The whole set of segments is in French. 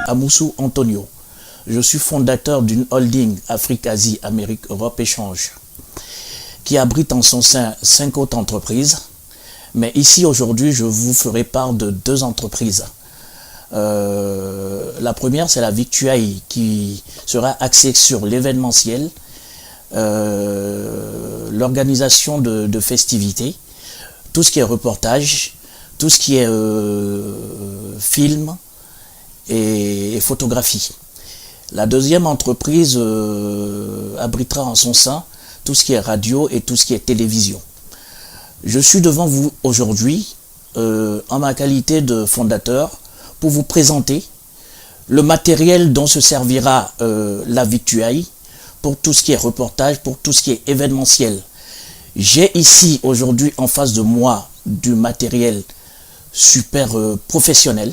Amoussou Antonio. Je suis fondateur d'une holding Afrique-Asie, Amérique, Europe Échange qui abrite en son sein 5 autres entreprises. Mais ici aujourd'hui, je vous ferai part de 2 entreprises. La première, c'est la Victuaille qui sera axée sur l'événementiel, l'organisation de festivités, tout ce qui est reportage, tout ce qui est film et photographie. La deuxième entreprise abritera en son sein tout ce qui est radio et tout ce qui est télévision. Je suis devant vous aujourd'hui en ma qualité de fondateur pour vous présenter le matériel dont se servira la Victuaille pour tout ce qui est reportage, pour tout ce qui est événementiel. J'ai ici aujourd'hui en face de moi du matériel super professionnel.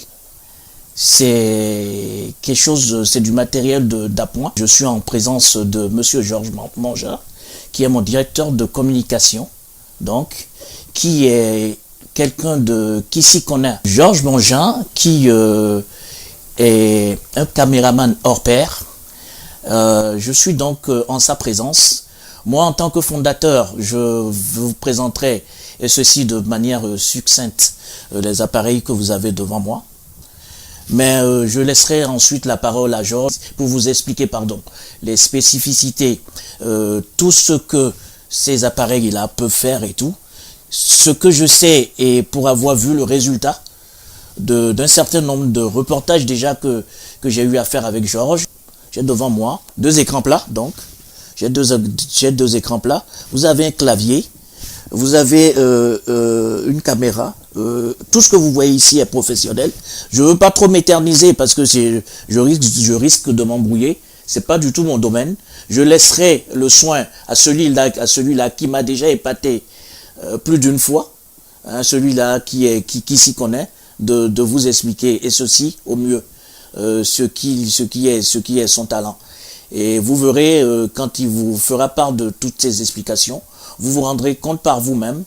C'est quelque chose, c'est du matériel d'appoint. Je suis en présence de Monsieur Georges Mangin, qui est mon directeur de communication, donc, qui est quelqu'un qui s'y connaît. Georges Mangin, qui est un caméraman hors pair. Je suis donc en sa présence. Moi, en tant que fondateur, je vous présenterai, et ceci de manière succincte, les appareils que vous avez devant moi. Mais je laisserai ensuite la parole à Georges pour vous expliquer, les spécificités, tout ce que ces appareils-là peuvent faire et tout. Ce que je sais, et pour avoir vu le résultat d'un certain nombre de reportages déjà que j'ai eu à faire avec Georges. J'ai devant moi 2 écrans plats, donc. J'ai deux écrans plats. Vous avez un clavier. Vous avez une caméra. Tout ce que vous voyez ici est professionnel. Je veux pas trop m'éterniser parce que je risque de m'embrouiller. C'est pas du tout mon domaine. Je laisserai le soin à celui-là qui m'a déjà épaté plus d'une fois, hein, celui-là qui s'y connaît, de vous expliquer, et ceci au mieux, ce qui est son talent. Et vous verrez, quand il vous fera part de toutes ces explications, vous vous rendrez compte par vous-même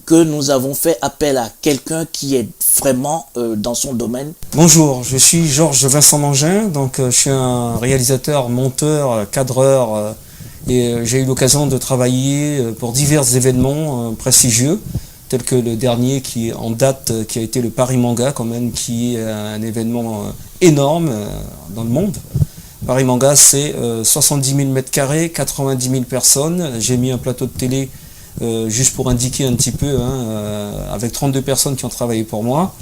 que nous avons fait appel à quelqu'un qui est vraiment dans son domaine. Bonjour, je suis Georges Vincent Mangin, donc je suis un réalisateur, monteur, cadreur, et j'ai eu l'occasion de travailler pour divers événements prestigieux, tels que le dernier qui est en date, qui a été le Paris Manga, quand même, qui est un événement énorme dans le monde. Paris Manga, c'est 70 000 m², 90 000 personnes. J'ai mis un plateau de télé juste pour indiquer un petit peu, avec 32 personnes qui ont travaillé pour moi,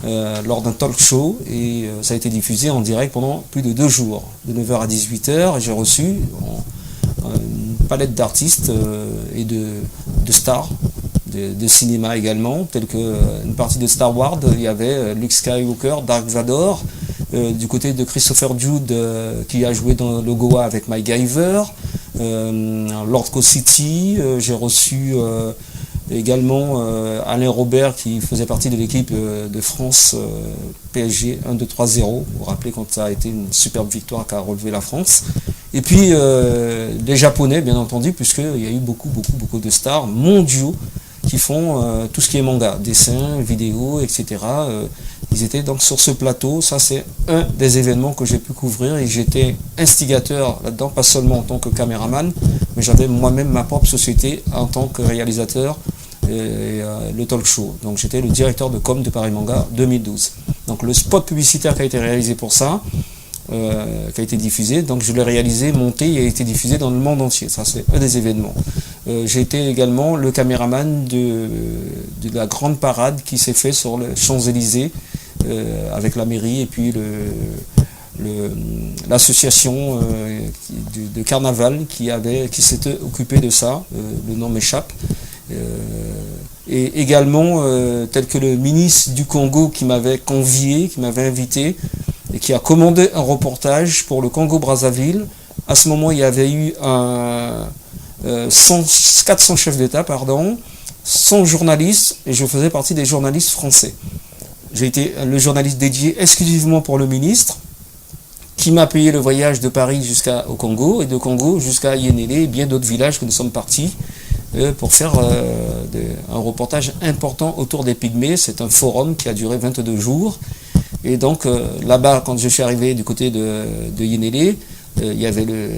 lors d'un talk show, et ça a été diffusé en direct pendant plus de 2 jours, de 9h à 18h. J'ai reçu une palette d'artistes et de stars, de cinéma également, tels que une partie de Star Wars. Il y avait Luke Skywalker, Dark Vador, du côté de Christopher Jude qui a joué dans le Goa avec MacGyver, Lord City. J'ai reçu également Alain Robert qui faisait partie de l'équipe de France PSG 1-2-3-0. Vous vous rappelez quand ça a été une superbe victoire qu'a relevé la France. Et puis les Japonais, bien entendu, puisqu'il y a eu beaucoup de stars mondiaux qui font tout ce qui est manga, dessin, vidéo, etc. Ils étaient donc sur ce plateau. Ça, c'est un des événements que j'ai pu couvrir, et j'étais instigateur là-dedans, pas seulement en tant que caméraman, mais j'avais moi-même ma propre société en tant que réalisateur, le talk show. Donc j'étais le directeur de com de Paris Manga 2012. Donc le spot publicitaire qui a été réalisé pour ça, qui a été diffusé, donc je l'ai réalisé, monté et a été diffusé dans le monde entier. Ça, c'est un des événements. J'ai été également le caméraman de la grande parade qui s'est fait sur les Champs-Élysées avec la mairie et puis l'association de carnaval qui s'était occupée de ça. Le nom m'échappe. Et également tel que le ministre du Congo qui m'avait convié, qui m'avait invité et qui a commandé un reportage pour le Congo-Brazzaville. À ce moment, il y avait eu 400 chefs d'État, 100 journalistes, et je faisais partie des journalistes français. J'ai été le journaliste dédié exclusivement pour le ministre, qui m'a payé le voyage de Paris jusqu'au Congo, et de Congo jusqu'à Yenélé et bien d'autres villages que nous sommes partis pour faire un reportage important autour des Pygmées. C'est un forum qui a duré 22 jours. Et donc là-bas, quand je suis arrivé du côté de Yenélé, il y avait le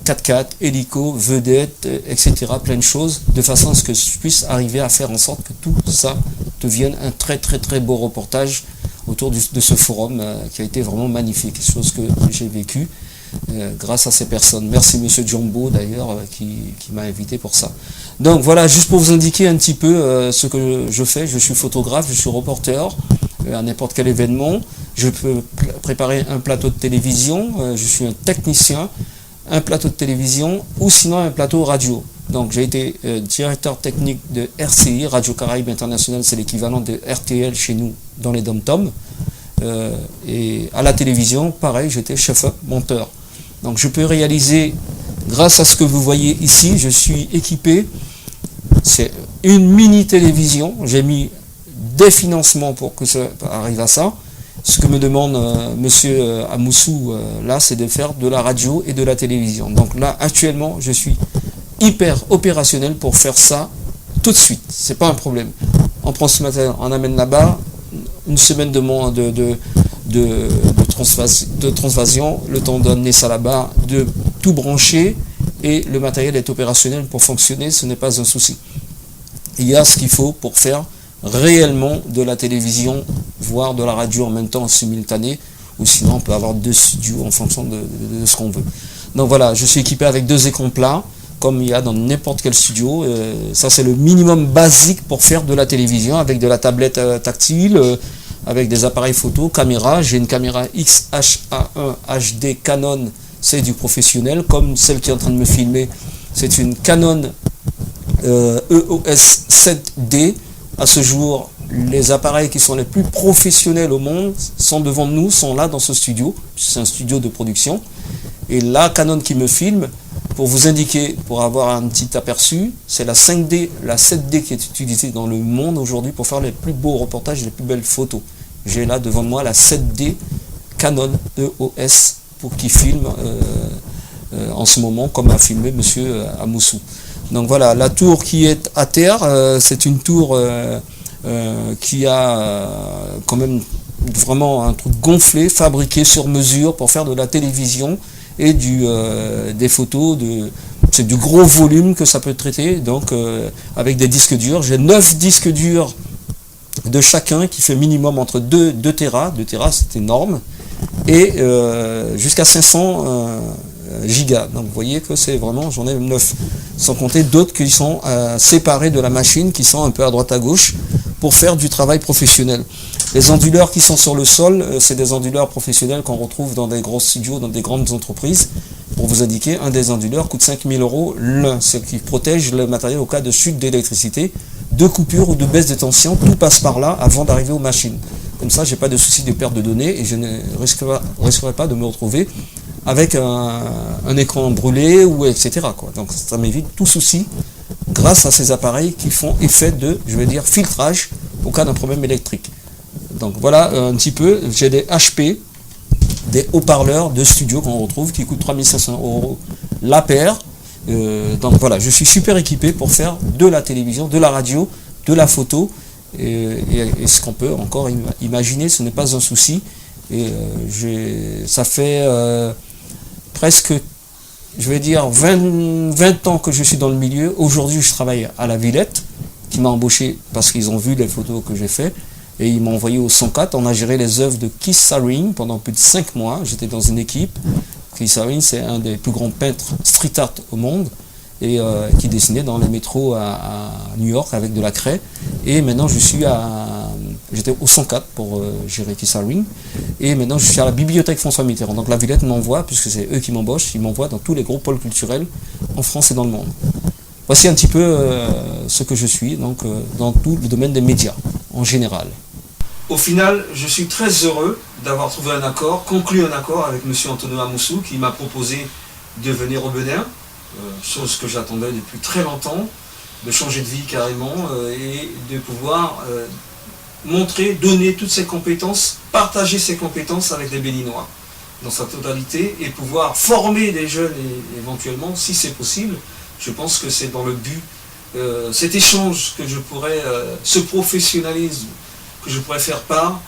4x4, hélico, vedette, etc., plein de choses, de façon à ce que je puisse arriver à faire en sorte que tout ça devienne un très très très beau reportage autour de ce forum qui a été vraiment magnifique, chose que j'ai vécu grâce à ces personnes. Merci Monsieur Jumbo d'ailleurs qui m'a invité pour ça. Donc voilà, juste pour vous indiquer un petit peu ce que je fais, je suis photographe, je suis reporter à n'importe quel événement, je peux préparer un plateau de télévision, je suis un technicien, un plateau de télévision ou sinon un plateau radio. Donc j'ai été directeur technique de RCI, Radio Caraïbes International, c'est l'équivalent de RTL chez nous dans les dom-toms. Et à la télévision, pareil, j'étais chef-up, monteur. Donc je peux réaliser, grâce à ce que vous voyez ici, je suis équipé, c'est une mini télévision, j'ai mis des financements pour que ça arrive à ça. Ce que me demande monsieur Amoussou là, c'est de faire de la radio et de la télévision. Donc là, actuellement, je suis hyper opérationnel pour faire ça tout de suite. C'est pas un problème. On prend ce matériel, on amène là-bas, une semaine de transvasion, le temps d'amener ça là-bas, de tout brancher, et le matériel est opérationnel pour fonctionner, ce n'est pas un souci. Il y a ce qu'il faut pour faire réellement de la télévision, voire de la radio en même temps en simultané, ou sinon on peut avoir 2 studios en fonction de ce qu'on veut. Donc voilà, je suis équipé avec 2 écrans plats, comme il y a dans n'importe quel studio. Ça c'est le minimum basique pour faire de la télévision, avec de la tablette tactile, avec des appareils photo, caméra. J'ai une caméra XH-A1 HD Canon, c'est du professionnel, comme celle qui est en train de me filmer. C'est une Canon EOS 7D. À ce jour, les appareils qui sont les plus professionnels au monde sont devant nous, sont là dans ce studio. C'est un studio de production. Et la Canon qui me filme, pour vous indiquer, pour avoir un petit aperçu, c'est la 5D, la 7D qui est utilisée dans le monde aujourd'hui pour faire les plus beaux reportages et les plus belles photos. J'ai là devant moi la 7D Canon EOS pour qui filme en ce moment, comme a filmé monsieur Amoussou. Donc voilà, la tour qui est à terre, c'est une tour qui a quand même vraiment un truc gonflé, fabriqué sur mesure pour faire de la télévision et des photos, c'est du gros volume que ça peut traiter, donc avec des disques durs. J'ai 9 disques durs de chacun qui fait minimum entre 2 Tera, 2 Tera c'est énorme, et jusqu'à 500 gigas. Donc vous voyez que c'est vraiment, j'en ai 9, sans compter d'autres qui sont séparés de la machine, qui sont un peu à droite à gauche, pour faire du travail professionnel. Les onduleurs qui sont sur le sol, c'est des onduleurs professionnels qu'on retrouve dans des gros studios, dans des grandes entreprises. Pour vous indiquer, un des onduleurs coûte 5 000 € l'un, ce qui protège le matériel au cas de chute d'électricité, de coupure ou de baisse de tension. Tout passe par là avant d'arriver aux machines. Comme ça, j'ai pas de souci de perte de données et je ne risquerai pas de me retrouver avec un écran brûlé ou etc. quoi. Donc ça m'évite tout souci grâce à ces appareils qui font effet de, je vais dire, filtrage au cas d'un problème électrique. Donc voilà un petit peu, j'ai des HP, des haut-parleurs de studio qu'on retrouve qui coûtent 3 500 € la paire. Donc voilà, je suis super équipé pour faire de la télévision, de la radio, de la photo, et ce qu'on peut encore imaginer, ce n'est pas un souci. Et ça fait presque, je vais dire, 20 ans que je suis dans le milieu. Aujourd'hui, je travaille à la Villette, qui m'a embauché parce qu'ils ont vu les photos que j'ai fait. Et ils m'ont envoyé au 104. On a géré les œuvres de Keith Haring pendant plus de 5 mois. J'étais dans une équipe. Keith Haring, c'est un des plus grands peintres street art au monde, et qui dessinait dans les métros à New York avec de la craie. Et maintenant, j'étais au 104 pour gérer Keith Haring. Et maintenant, je suis à la bibliothèque François Mitterrand. Donc la Villette m'envoie, puisque c'est eux qui m'embauchent, ils m'envoient dans tous les gros pôles culturels en France et dans le monde. Voici un petit peu ce que je suis, donc dans tout le domaine des médias en général. Au final, je suis très heureux d'avoir trouvé un accord, conclu un accord avec M. Antonio Amoussou, qui m'a proposé de venir au Bénin, chose que j'attendais depuis très longtemps, de changer de vie carrément, et de pouvoir montrer, donner toutes ses compétences, partager ses compétences avec les Béninois dans sa totalité, et pouvoir former des jeunes éventuellement, si c'est possible. Je pense que c'est dans le but, cet échange que je pourrais, ce professionnalisme que je pourrais faire part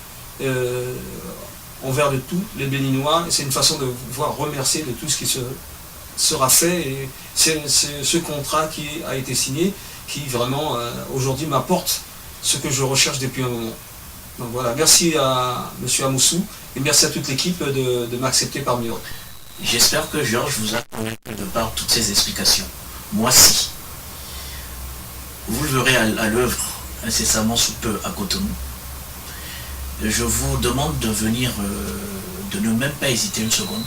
envers de tous les Béninois. Et c'est une façon de pouvoir remercier de tout ce qui sera fait. Et c'est ce contrat qui a été signé qui vraiment aujourd'hui m'apporte ce que je recherche depuis un moment. Donc voilà, merci à M. Amoussou et merci à toute l'équipe de m'accepter parmi eux. J'espère que Georges vous a convaincu de par toutes ces explications. Moi si. Vous le verrez à l'œuvre incessamment sous peu à Cotonou. Je vous demande de venir, de ne même pas hésiter une seconde,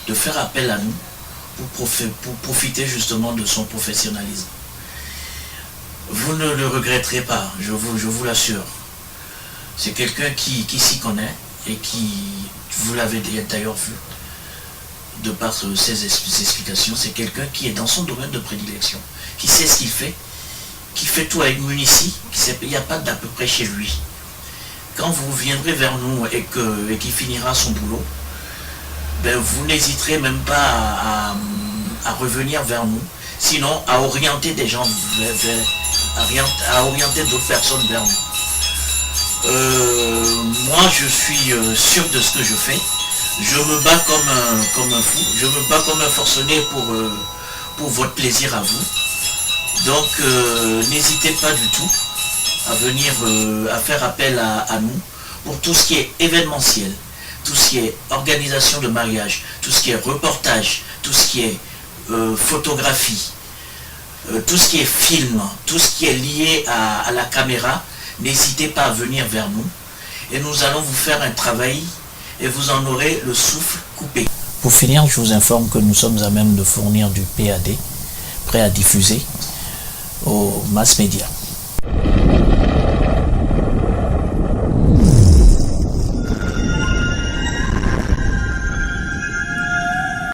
de faire appel à nous pour profiter justement de son professionnalisme. Vous ne le regretterez pas, je vous l'assure. C'est quelqu'un qui s'y connaît et qui, vous l'avez d'ailleurs vu, de par ses explications, c'est quelqu'un qui est dans son domaine de prédilection, qui sait ce qu'il fait, qui fait tout avec munitie, il n'y a pas d'à peu près chez lui. Quand vous viendrez vers nous et qu'il finira son boulot, ben vous n'hésiterez même pas à revenir vers nous, sinon à orienter des gens à orienter d'autres personnes vers nous. Moi je suis sûr de ce que je fais. Je me bats comme un fou, je me bats comme un forcené pour votre plaisir à vous. Donc n'hésitez pas du tout à venir à faire appel à nous pour tout ce qui est événementiel, tout ce qui est organisation de mariage, tout ce qui est reportage, tout ce qui est photographie, tout ce qui est film, tout ce qui est lié à la caméra. N'hésitez pas à venir vers nous et nous allons vous faire un travail et vous en aurez le souffle coupé. Pour finir, je vous informe que nous sommes à même de fournir du PAD, prêt à diffuser aux mass médias.